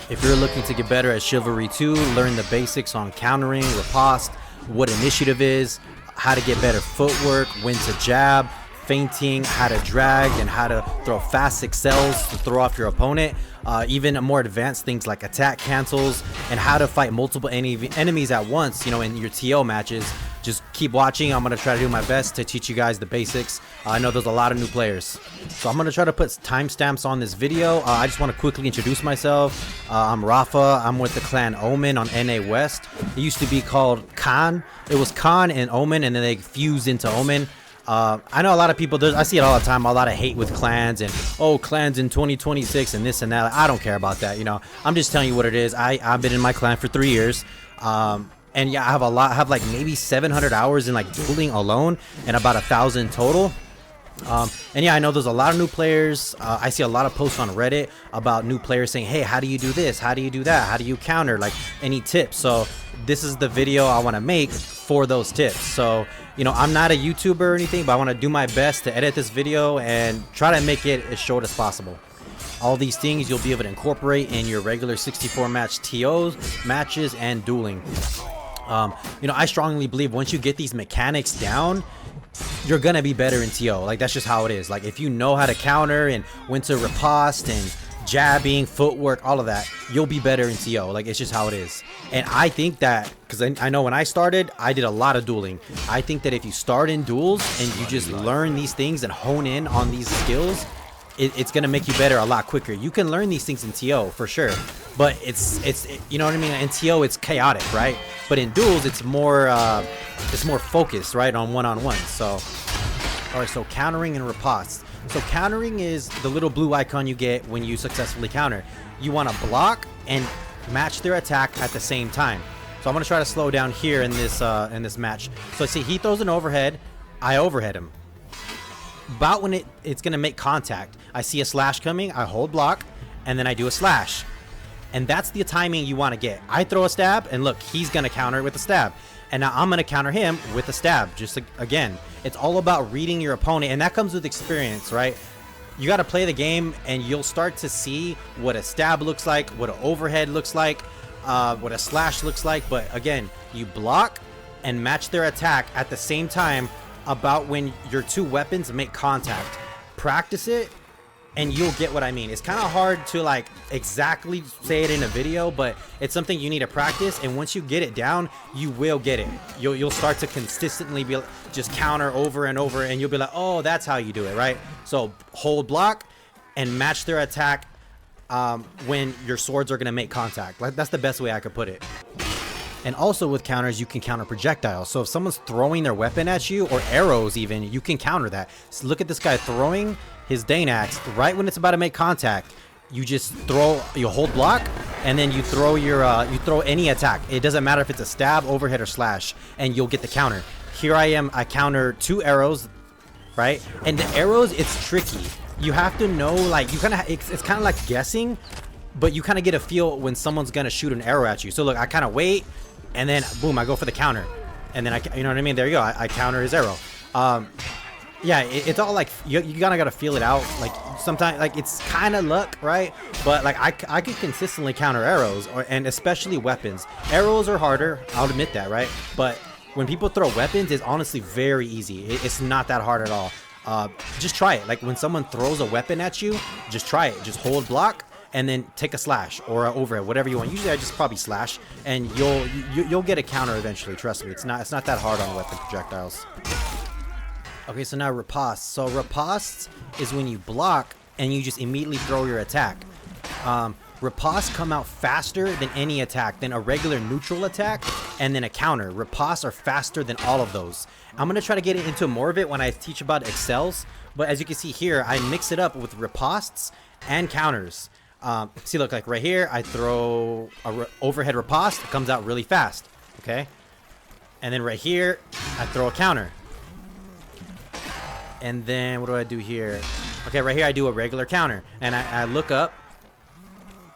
If you're looking to get better at Chivalry 2, learn the basics on countering, riposte, what initiative is, how to get better footwork, when to jab, feinting, how to drag, and how to throw fast accels to throw off your opponent. Even more advanced things like attack cancels and how to fight multiple enemies at once, in your TO matches. Just keep watching. I'm going to try to do my best to teach you guys the basics. I know there's a lot of new players. So I'm going to try to put timestamps on this video. I just want to quickly introduce myself. I'm Rafa. I'm with the clan Omen on NA West. It used to be called Khan. It was Khan and Omen, and then they fused into Omen. I know a lot of people, I see it all the time, a lot of hate with clans and, oh, clans in 2026 and this and that. I don't care about that, I'm just telling you what it is. I've been in my clan for 3 years. And yeah, I have like maybe 700 hours in like dueling alone and about 1,000 total. And yeah, I know there's a lot of new players. I see a lot of posts on Reddit about new players saying, hey, how do you do this? How do you do that? How do you counter? Like, any tips? So this is the video I want to make for those tips. So, I'm not a YouTuber or anything, but I want to do my best to edit this video and try to make it as short as possible. All these things you'll be able to incorporate in your regular 64 match TOs, matches, and dueling. I strongly believe once you get these mechanics down, you're gonna be better in TO. Like, that's just how it is. Like, if you know how to counter and when to riposte and jabbing, footwork, all of that, you'll be better in TO. Like, it's just how it is. And I think that, because I know when I started, I did a lot of dueling. I think that if you start in duels and you just learn these things and hone in on these skills, it's gonna make you better a lot quicker. You can learn these things in TO for sure, but it's you know what I mean. In TO, it's chaotic, right? But in duels, it's more focused, right, on one-on-one. So, all right. So countering and riposte. So countering is the little blue icon you get when you successfully counter. You want to block and match their attack at the same time. So I'm gonna try to slow down here in this match. So see, he throws an overhead, I overhead him. About when it's gonna make contact, I see a slash coming, I hold block, and then I do a slash. And that's the timing you want to get. I throw a stab, and look, he's gonna counter it with a stab. And now I'm gonna counter him with a stab. Just again, it's all about reading your opponent, and that comes with experience, right? You got to play the game, and you'll start to see what a stab looks like, what an overhead looks like, what a slash looks like. But again, you block and match their attack at the same time about when your two weapons make contact. Practice it and you'll get what I mean. It's kind of hard to like exactly say it in a video, but it's something you need to practice, and once you get it down, you will get it. You'll start to consistently be just counter over and over, and you'll be like, oh, that's how you do it, right? So hold block and match their attack when your swords are going to make contact. Like, that's the best way I could put it. And also with counters, you can counter projectiles. So if someone's throwing their weapon at you, or arrows even, you can counter that. So look at this guy throwing his Dane axe right when it's about to make contact. You just you hold block, and then you throw you throw any attack. It doesn't matter if it's a stab, overhead, or slash, and you'll get the counter. Here I am, I counter 2 arrows, right? And the arrows, it's tricky. You have to know, like, it's kind of like guessing, but you kind of get a feel when someone's gonna shoot an arrow at you. So look, I kind of wait, and then boom, I go for the counter, and then you know what I mean? There you go, I counter his arrow. Yeah, it's all like you gotta feel it out. Like, sometimes, like, it's kind of luck, right? But like I could consistently counter arrows, and especially weapons. Arrows are harder, I'll admit that, right? But when people throw weapons, it's honestly very easy. It's not that hard at all. Just try it. Like, when someone throws a weapon at you, just try it. Just hold block and then take a slash or an overhead, whatever you want. Usually I just probably slash, and you'll get a counter eventually. Trust me, it's not that hard on weapon projectiles. Okay, so now riposte. So riposte is when you block and you just immediately throw your attack. Ripostes come out faster than any attack, than a regular neutral attack, and then a counter. Ripostes are faster than all of those. I'm gonna try to get into more of it when I teach about accels, but as you can see here, I mix it up with ripostes and counters. See, look, like right here, I throw a overhead riposte. It comes out really fast, okay? And then right here, I throw a counter. And then what do I do here? Okay, right here I do a regular counter, and I look up,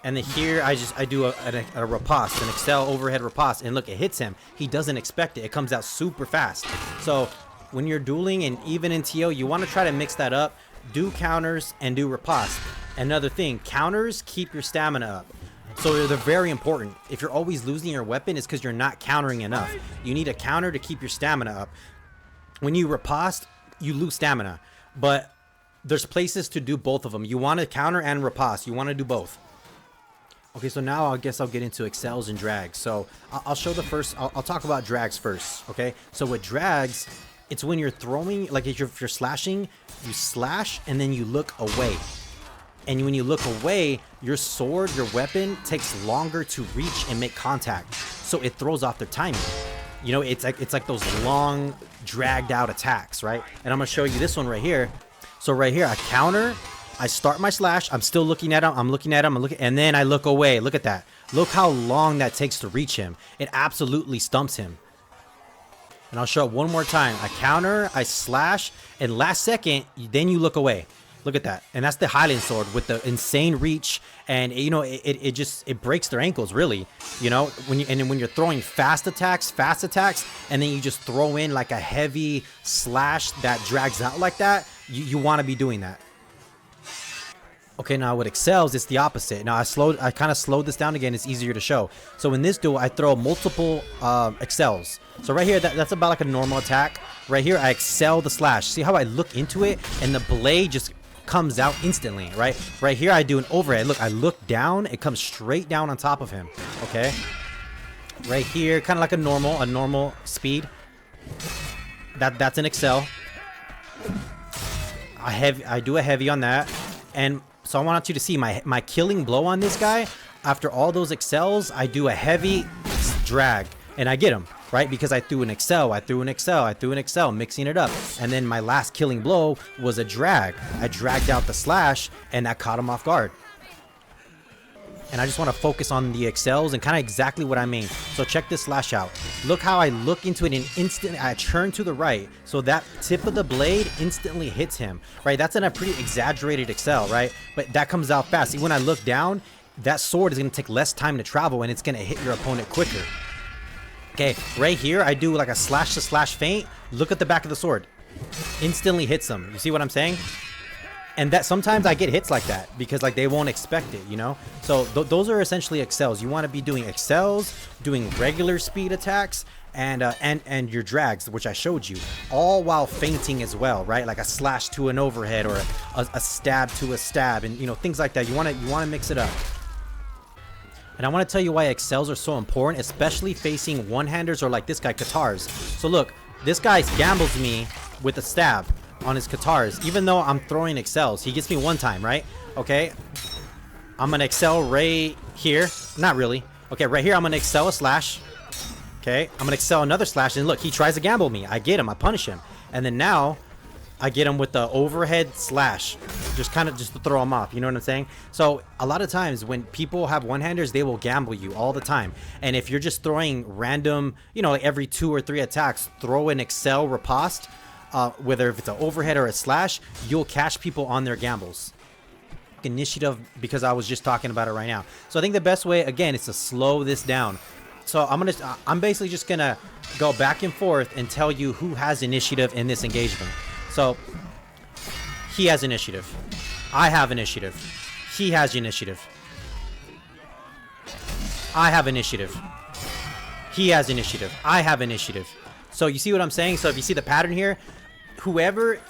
and then here I do a riposte, an accel overhead riposte, and look, it hits him. He doesn't expect it. It comes out super fast. So when you're dueling, and even in TO, you want to try to mix that up. Do counters and do riposte. Another thing, counters keep your stamina up. So they're very important. If you're always losing your weapon, it's because you're not countering enough. You need a counter to keep your stamina up. When you riposte, you lose stamina. But there's places to do both of them. You want to counter and riposte. You want to do both. Okay, so now I guess I'll get into accels and drags. So I'll show the first, I'll talk about drags first, okay? So with drags, it's when you're throwing, like if you're slashing, you slash and then you look away. And when you look away, your sword, your weapon takes longer to reach and make contact. So it throws off their timing. You know, it's like those long, dragged out attacks, right? And I'm gonna show you this one right here. So right here, I counter, I start my slash, I'm still looking at him, and then I look away. Look at that. Look how long that takes to reach him. It absolutely stumps him. And I'll show it one more time. I counter, I slash, and last second, then you look away. Look at that. And that's the Highland sword with the insane reach, and you know, it breaks their ankles, really. You know, when you're throwing fast attacks, and then you just throw in like a heavy slash that drags out like that, you want to be doing that. Okay, now with accels, it's the opposite. Now I kind of slowed this down again. It's easier to show. So in this duel, I throw multiple accels. So right here, that's about like a normal attack. Right here, I accel the slash. See how I look into it and the blade just comes out instantly, right? Right here, I do an overhead. Look, I look down, it comes straight down on top of him. Okay. Right here, kind of like a normal speed. That's an accel. I do a heavy on that, and so I want you to see my killing blow on this guy. After all those accels, I do a heavy drag, and I get him, right? Because I threw an accel, mixing it up. And then my last killing blow was a drag. I dragged out the slash, and that caught him off guard. And I just want to focus on the accels and kind of exactly what I mean. So check this slash out. Look how I look into it and instantly I turn to the right. So that tip of the blade instantly hits him, right? That's in a pretty exaggerated accel, right? But that comes out fast. See, when I look down, that sword is going to take less time to travel and it's going to hit your opponent quicker. Okay, right here, I do like a slash to slash feint. Look at the back of the sword. Instantly hits them. You see what I'm saying? And that sometimes I get hits like that because like they won't expect it, you know? So those are essentially accels. You want to be doing accels, doing regular speed attacks, and your drags, which I showed you, all while feinting as well, right? Like a slash to an overhead or a stab to a stab, and you know, things like that. You want to mix it up. And I want to tell you why accels are so important, especially facing one-handers or like this guy, Katars. So look, this guy gambles me with a stab on his Katars, even though I'm throwing accels. He gets me one time, right? Okay, I'm gonna accel right here. Not really. Okay, right here I'm gonna accel a slash. Okay, I'm gonna accel another slash, and look, he tries to gamble me. I get him, I punish him, and then now I get him with the overhead slash, just to throw him off. You know what I'm saying? So a lot of times when people have one-handers, they will gamble you all the time. And if you're just throwing random, you know, like every 2 or 3 attacks, throw an accel riposte, whether if it's an overhead or a slash, you'll catch people on their gambles. Initiative, because I was just talking about it right now. So I think the best way, again, is to slow this down. So I'm basically just gonna go back and forth and tell you who has initiative in this engagement. So he has initiative. I have initiative. He has initiative. I have initiative. He has initiative. I have initiative. So you see what I'm saying? So if you see the pattern here, whoever,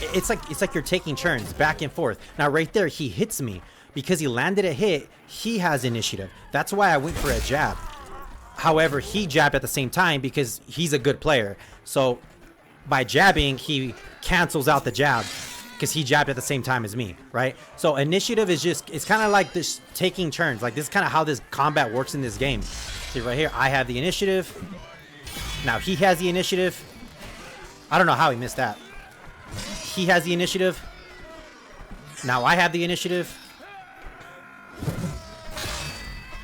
it's like you're taking turns back and forth. Now right there, he hits me because he landed a hit. He has initiative. That's why I went for a jab. However, he jabbed at the same time because he's a good player. So by jabbing, he cancels out the jab because he jabbed at the same time as me, right? So initiative is just, it's kind of like this taking turns. Like this is kind of how this combat works in this game. See right here, I have the initiative. Now he has the initiative. I don't know how he missed that. He has the initiative. Now I have the initiative.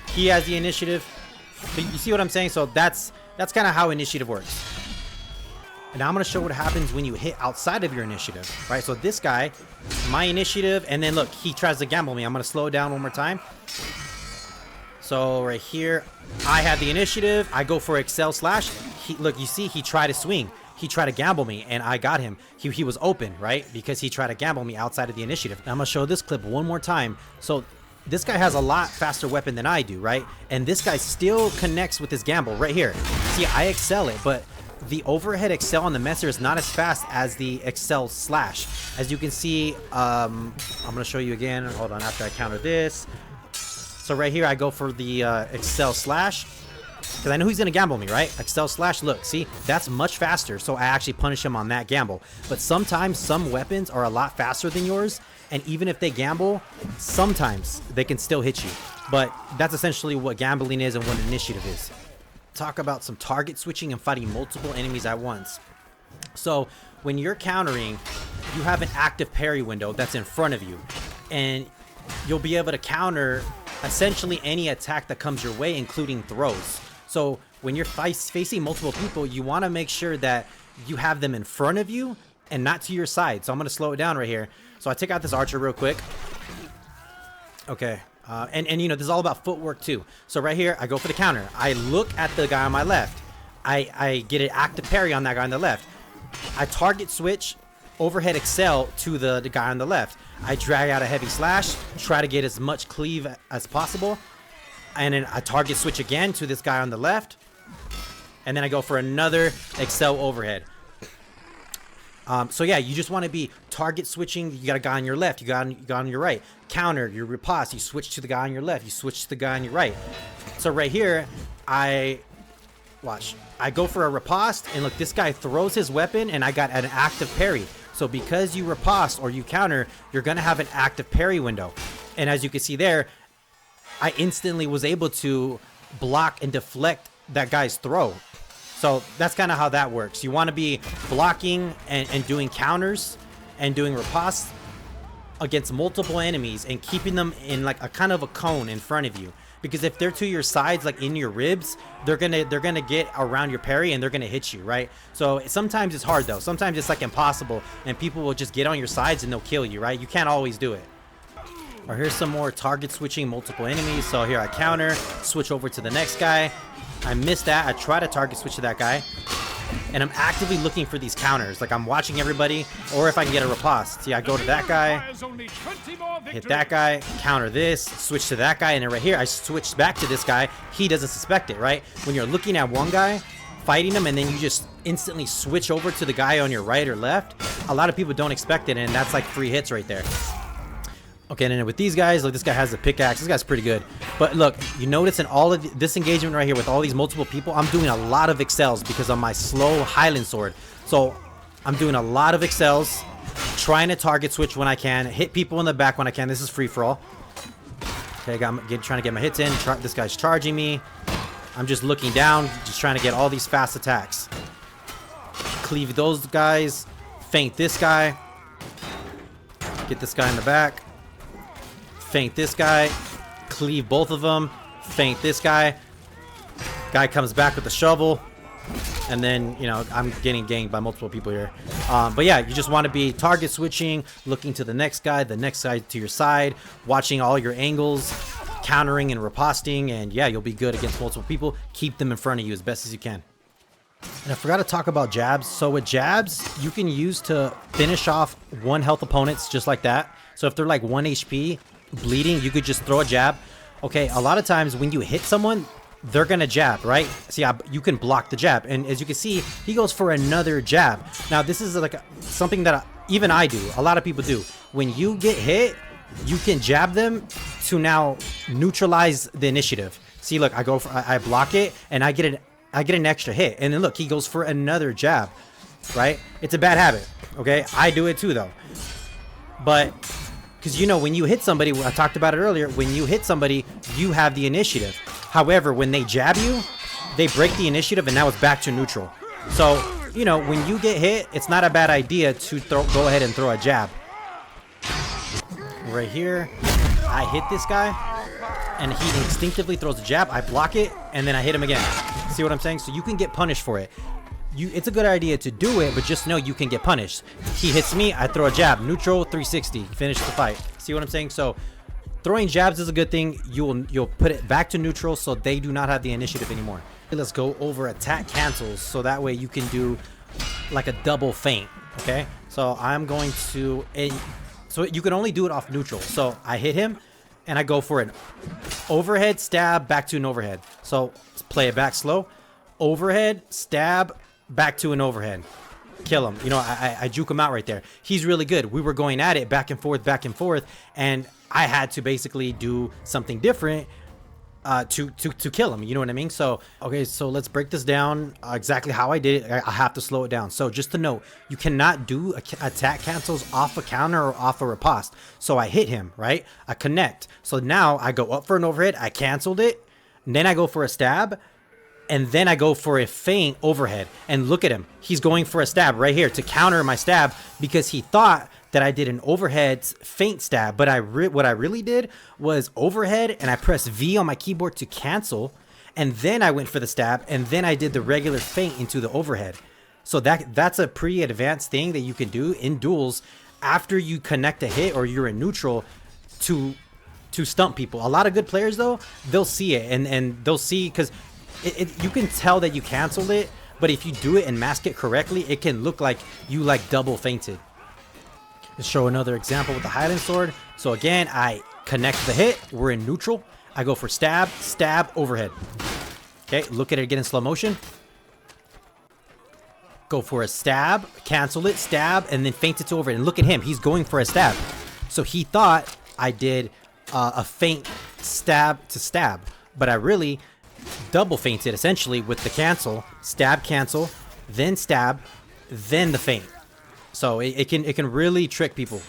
He has the initiative. So you see what I'm saying? So that's kind of how initiative works. And now I'm going to show what happens when you hit outside of your initiative, right? So this guy, my initiative, and then look, he tries to gamble me. I'm going to slow it down one more time. So right here, I have the initiative. I go for accel slash. Look, you see, he tried to swing. He tried to gamble me, and I got him. He was open, right? Because he tried to gamble me outside of the initiative. Now I'm going to show this clip one more time. So this guy has a lot faster weapon than I do, right? And this guy still connects with his gamble right here. See, I excel it, but the overhead accel on the Messer is not as fast as the accel slash. As you can see, I'm gonna show you again. Hold on, after I counter this. So right here, I go for the accel slash, because I know he's gonna gamble me, right? Accel slash, look, see, that's much faster. So I actually punish him on that gamble. But sometimes some weapons are a lot faster than yours, and even if they gamble, sometimes they can still hit you. But that's essentially what gambling is and what initiative is. Talk about some target switching and fighting multiple enemies at once. So when you're countering, you have an active parry window that's in front of you, and you'll be able to counter essentially any attack that comes your way, including throws. So when you're facing multiple people, you want to make sure that you have them in front of you and not to your side. So I'm going to slow it down right here. So I take out this archer real quick. Okay. And you know, this is all about footwork too. So right here, I go for the counter. I look at the guy on my left. I get an active parry on that guy on the left. I target switch, overhead accel to the guy on the left. I drag out a heavy slash, try to get as much cleave as possible. And then I target switch again to this guy on the left. And then I go for another accel overhead. So yeah, you just want to be target switching. You got a guy on your left, you got on your right. Counter, you riposte, you switch to the guy on your left, you switch to the guy on your right. So right here, I go for a riposte, and look, this guy throws his weapon, and I got an active parry. So because you riposte or you counter, you're gonna have an active parry window. And as you can see there, I instantly was able to block and deflect that guy's throw. So that's kind of how that works. You want to be blocking and doing counters and doing ripostes against multiple enemies and keeping them in like a kind of a cone in front of you. Because if they're to your sides, like in your ribs, they're gonna get around your parry and they're gonna hit you, right? So sometimes it's hard though. Sometimes it's like impossible, and people will just get on your sides and they'll kill you, right? You can't always do it. Or here's some more target switching multiple enemies. So here I counter, switch over to the next guy. I missed that. I try to target switch to that guy, and I'm actively looking for these counters. Like I'm watching everybody, or if I can get a riposte. See, I go to that guy, hit that guy, counter this, switch to that guy, and then right here I switch back to this guy. He doesn't suspect it, right? When you're looking at one guy, fighting him, and then you just instantly switch over to the guy on your right or left, a lot of people don't expect it, and that's like 3 hits right there. Okay, and then with these guys, look, this guy has a pickaxe. This guy's pretty good. But look, you notice in all of this engagement right here with all these multiple people, I'm doing a lot of accels because of my slow Highland sword. So I'm doing a lot of accels, trying to target switch when I can, hit people in the back when I can. This is free for all. Okay, trying to get my hits in. This guy's charging me. I'm just looking down, just trying to get all these fast attacks. Cleave those guys. Feint this guy. Get this guy in the back. Feint this guy, cleave both of them, feint this guy. Guy comes back with the shovel, and then, you know, I'm getting ganged by multiple people here. But yeah, you just want to be target switching, looking to the next guy to your side, watching all your angles, countering and riposting, and yeah, you'll be good against multiple people. Keep them in front of you as best as you can. And I forgot to talk about jabs. So with jabs, you can use to finish off 1 health opponents just like that. So if they're like 1 HP, bleeding, you could just throw a jab. Okay, a lot of times when you hit someone, they're gonna jab, right? See, you can block the jab, and as you can see, he goes for another jab. Now this is like something that even I do, a lot of people do. When you get hit, you can jab them to now neutralize the initiative. See, look, I block it, and I get an extra hit, and then look, he goes for another jab, right? It's a bad habit. Okay, I do it too though, but because, you know, when you hit somebody, I talked about it earlier, when you hit somebody, you have the initiative. However, when they jab you, they break the initiative, and now it's back to neutral. So, you know, when you get hit, it's not a bad idea to go ahead and throw a jab. Right here, I hit this guy, and he instinctively throws a jab. I block it, and then I hit him again. See what I'm saying? So you can get punished for it. It's a good idea to do it, but just know you can get punished. He hits me, I throw a jab, neutral, 360, finish the fight. See what I'm saying? So throwing jabs is a good thing. You'll put it back to neutral, so they do not have the initiative anymore. Let's go over attack cancels, so that way you can do like a double feint. Okay, so I'm going to so you can only do it off neutral. So I hit him, and I go for an overhead stab back to an overhead. So let's play it back slow. Overhead stab back to an overhead. Kill him. You know, I juke him out right there. He's really good. We were going at it back and forth, and I had to basically do something different to kill him. You know what I mean? So okay, so let's break this down exactly how I did it. I have to slow it down. So just to note, you cannot do attack cancels off a counter or off a riposte. So I hit him, right? I connect. So now I go up for an overhead. I canceled it, and then I go for a stab. And then I go for a feint overhead. And look at him. He's going for a stab right here to counter my stab because he thought that I did an overhead feint stab. But what I really did was overhead, and I pressed V on my keyboard to cancel. And then I went for the stab, and then I did the regular feint into the overhead. So that's a pretty advanced thing that you can do in duels after you connect a hit or you're in neutral to stump people. A lot of good players, though, they'll see it. And they'll see because... you can tell that you canceled it, but if you do it and mask it correctly, it can look like you like double feinted. Let's show another example with the Highland sword. So again, I connect the hit. We're in neutral. I go for stab, stab, overhead. Okay, look at it again in slow motion. Go for a stab, cancel it, stab, and then feint it to overhead. And look at him. He's going for a stab. So he thought I did a feint stab to stab, but I really... double feinted essentially with the cancel, stab, cancel, then stab, then the feint. So it can really trick people.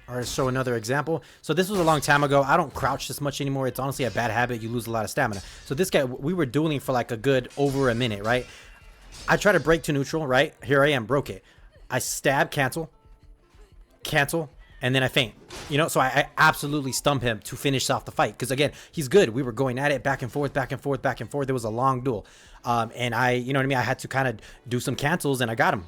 All right, show another example. So this was a long time ago. I don't crouch this much anymore. It's honestly a bad habit. You lose a lot of stamina. So this guy, we were dueling for like a good over a minute, right? I try to break to neutral, right? Here I am, broke it. I stab, cancel, and then I feint. You know, so I absolutely stump him to finish off the fight. Because again, he's good. We were going at it back and forth. There was a long duel. And you know what I mean? I had to kind of do some cancels and I got him.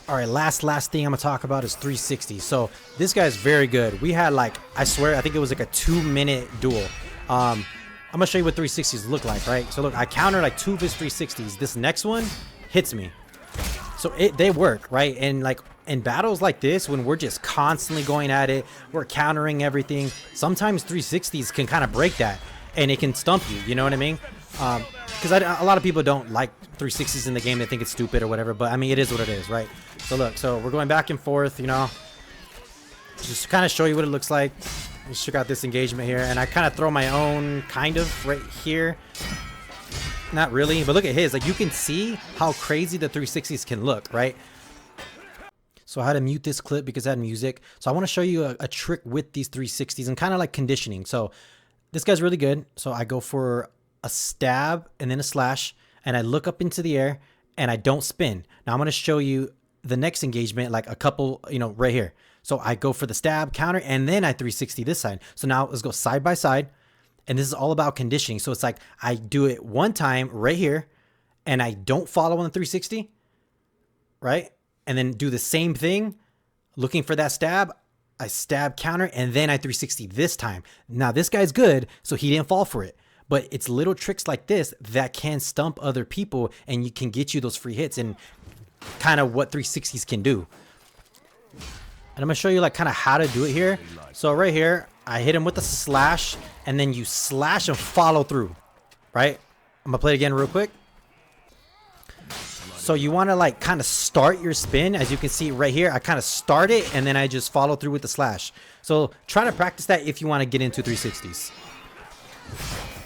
All right, last thing I'm gonna talk about is 360. So this guy is very good. We had like, I swear, I think it was like a 2-minute duel. I'm gonna show you what 360s look like, right? So look, I countered like 2 of his 360s. This next one hits me. So they work, right? And like in battles like this, when we're just constantly going at it, we're countering everything. Sometimes 360s can kind of break that, and it can stump you. You know what I mean? Because a lot of people don't like 360s in the game. They think it's stupid or whatever. But I mean, it is what it is, right? So look, so we're going back and forth. You know, just to kind of show you what it looks like. Let's check out this engagement here, and I kind of throw my own kind of right here. Not really, but look at his. Like, you can see how crazy the 360s can look, right? So I had to mute this clip because I had music. So I want to show you a trick with these 360s and kind of like conditioning. So this guy's really good. So I go for a stab and then a slash, and I look up into the air and I don't spin. Now I'm going to show you the next engagement, like a couple, you know, right here. So I go for the stab, counter, and then I 360 this side. So now let's go side by side. And this is all about conditioning. So it's like I do it one time right here and I don't follow on the 360, right? And then do the same thing, looking for that stab. I stab, counter, and then I 360 this time. Now this guy's good, so he didn't fall for it. But it's little tricks like this that can stump other people and you can get you those free hits and kind of what 360s can do. And I'm going to show you like kind of how to do it here. So right here, I hit him with a slash, and then you slash and follow through, right? I'm gonna play it again real quick. So you want to like kind of start your spin. As you can see right here, I kind of start it and then I just follow through with the slash. So try to practice that if you want to get into 360s.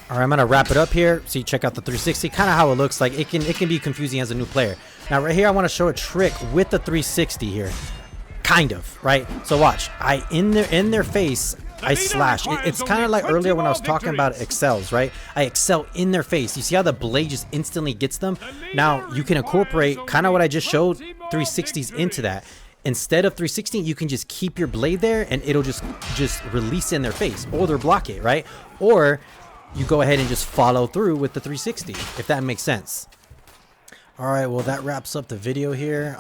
All right, I'm gonna wrap it up here. So you check out the 360, kind of how it looks like. It can be confusing as a new player. Now right here, I want to show a trick with the 360 here. Kind of, right? So watch, in their face, I slash. It's kind of like earlier when I was talking about accels, right? I accel in their face. You see how the blade just instantly gets them? Now you can incorporate kind of what I just showed, 360s into that. Instead of 360, you can just keep your blade there and it'll just release in their face or they'll block it, right? Or you go ahead and just follow through with the 360, if that makes sense. All right, well, that wraps up the video here.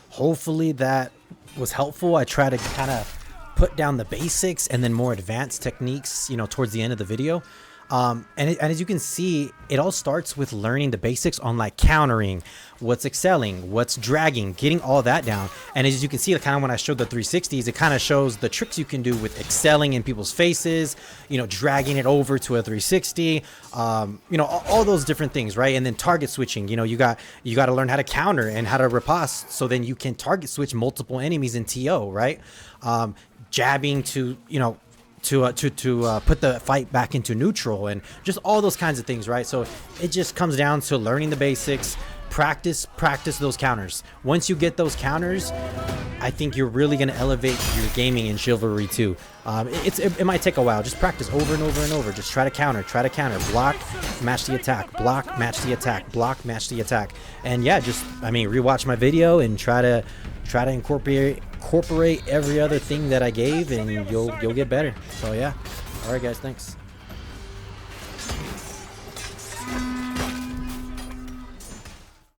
Hopefully that was helpful. I try to kind of put down the basics and then more advanced techniques, you know, towards the end of the video. And as you can see, it all starts with learning the basics on like countering, what's excelling, what's dragging, getting all that down. And as you can see, kind of when I showed the 360s, it kind of shows the tricks you can do with excelling in people's faces, you know, dragging it over to a 360, you know, all those different things, right? And then target switching, you know, you got to learn how to counter and how to riposte, so then you can target switch multiple enemies in TO, right? Jabbing to, you know, to put the fight back into neutral, and just all those kinds of things, right? So it just comes down to learning the basics, practice those counters. Once you get those counters, I think you're really going to elevate your gaming in Chivalry 2. It might take a while. Just practice over and over and over. Just try to counter, block, match the attack, block, match the attack, block, match the attack. And yeah, just, I mean, rewatch my video and try to incorporate every other thing that I gave, and you'll get better. So yeah. All right, guys, thanks.